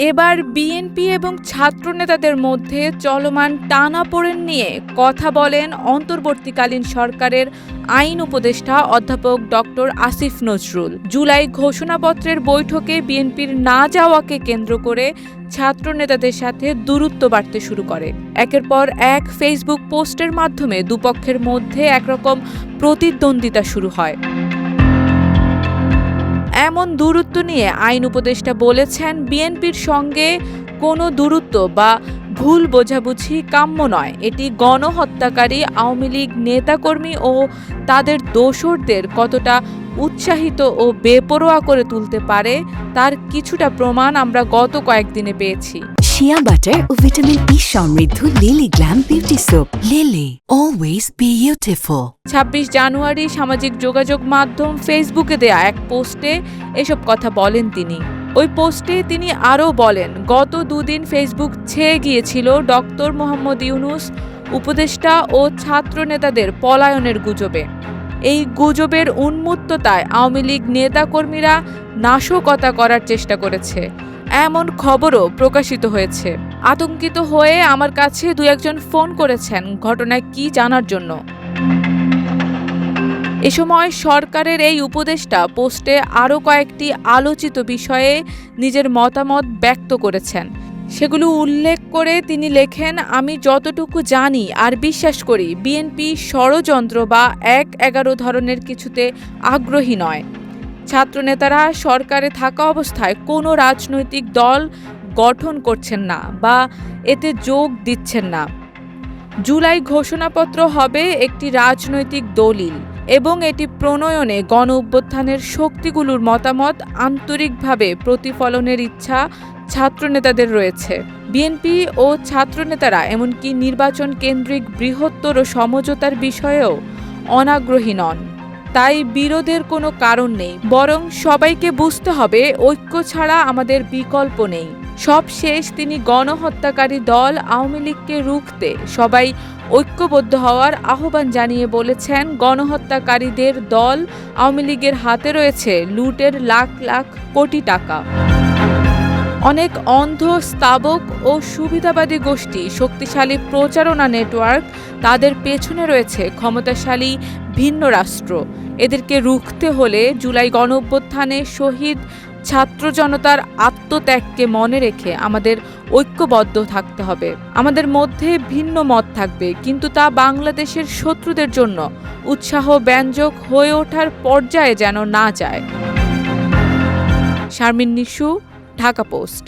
এবার বিএনপি এবং ছাত্রনেতাদের মধ্যে চলমান টানাপোড়েন নিয়ে কথা বলেন অন্তর্বর্তীকালীন সরকারের আইন উপদেষ্টা অধ্যাপক ডক্টর আসিফ নজরুল। জুলাই ঘোষণাপত্রের বৈঠকে বিএনপির না যাওয়াকে কেন্দ্র করে ছাত্রনেতাদের সাথে দূরত্ব বাড়তে শুরু করে। একের পর এক ফেসবুক পোস্টের মাধ্যমে দুপক্ষের মধ্যে একরকম প্রতিদ্বন্দ্বিতা শুরু হয়। এমন দূরত্ব নিয়ে আইন উপদেষ্টা বলেছেন, বিএনপির সঙ্গে কোনো দূরত্ব বা ভুল বোঝাবুঝি কাম্য নয়। এটি গণহত্যাকারী আওয়ামী লীগ নেতাকর্মী ও তাদের দোসরদের কতটা উৎসাহিত ও বেপরোয়া করে তুলতে পারে তার কিছুটা প্রমাণ আমরা গত কয়েকদিনে পেয়েছি। শিয়া বাটার ও ভিটামিন ই সমৃদ্ধ lily glam beauty soap. Lily, always beautiful. ২৬ জানুয়ারি সামাজিক যোগাযোগ মাধ্যম ফেসবুকে দেয়া এক পোস্টে এসব কথা বলেন তিনি। ওই পোস্টে তিনি আরও বলেন, গত দুদিন ফেসবুক ছেয়ে গিয়েছিল ডক্টর মোহাম্মদ ইউনূস উপদেষ্টা ও ছাত্রনেতাদের পলায়নের গুজবে। এই গুজবের উন্মত্ততায় আওয়ামী লীগ নেতাকর্মীরা নাশকতা করার চেষ্টা করেছে, এমন খবরও প্রকাশিত হয়েছে। আতঙ্কিত হয়ে আমার কাছে দু একজন ফোন করেছেন ঘটনায় কি জানার জন্য। এ সময় সরকারের এই উপদেষ্টা পোস্টে আরও কয়েকটি আলোচিত বিষয়ে নিজের মতামত ব্যক্ত করেছেন। সেগুলো উল্লেখ করে তিনি লেখেন, আমি যতটুকু জানি আর বিশ্বাস করি, বিএনপি ষড়যন্ত্র বা ১-১১ ধরনের কিছুতে আগ্রহী নয়। ছাত্রনেতারা সরকারে থাকা অবস্থায় কোনো রাজনৈতিক দল গঠন করছেন না বা এতে যোগ দিচ্ছেন না। জুলাই ঘোষণাপত্র হবে একটি রাজনৈতিক দলিল এবং এটি প্রণয়নে গণঅভ্যুত্থানের শক্তিগুলোর মতামত আন্তরিকভাবে প্রতিফলনের ইচ্ছা ছাত্রনেতাদের রয়েছে। বিএনপি ও ছাত্রনেতারা এমনকি নির্বাচন কেন্দ্রিক বৃহত্তর সমঝোতার বিষয়েও অনাগ্রহী নন। তাই বিরোধের কোনো কারণ নেই, বরং সবাইকে বুঝতে হবে ঐক্য ছাড়া আমাদের বিকল্প নেই। সবশেষ তিনি গণহত্যাকারী দল আওয়ামী লীগকে রুখতে সবাই ঐক্যবদ্ধ হওয়ার আহ্বান জানিয়ে বলেছেন, গণহত্যাকারীদের দল আওয়ামী লীগের হাতে রয়েছে লুটের লাখ লাখ কোটি টাকা। অনেক অন্ধ, স্তাবক ও সুবিধাবাদী গোষ্ঠী, শক্তিশালী প্রচারণা নেটওয়ার্ক, তাদের পেছনে রয়েছে ক্ষমতাশালী ভিন্ন রাষ্ট্র। এদেরকে রুখতে হলে জুলাই গণঅভ্যুত্থানে শহীদ ছাত্র জনতার আত্মত্যাগকে মনে রেখে আমাদের ঐক্যবদ্ধ থাকতে হবে। আমাদের মধ্যে ভিন্ন মত থাকবে, কিন্তু তা বাংলাদেশের শত্রুদের জন্য উৎসাহ ব্যঞ্জক হয়ে ওঠার পর্যায়ে যেন না যায়। শারমিন নিশু, ঢাকা পোস্ট।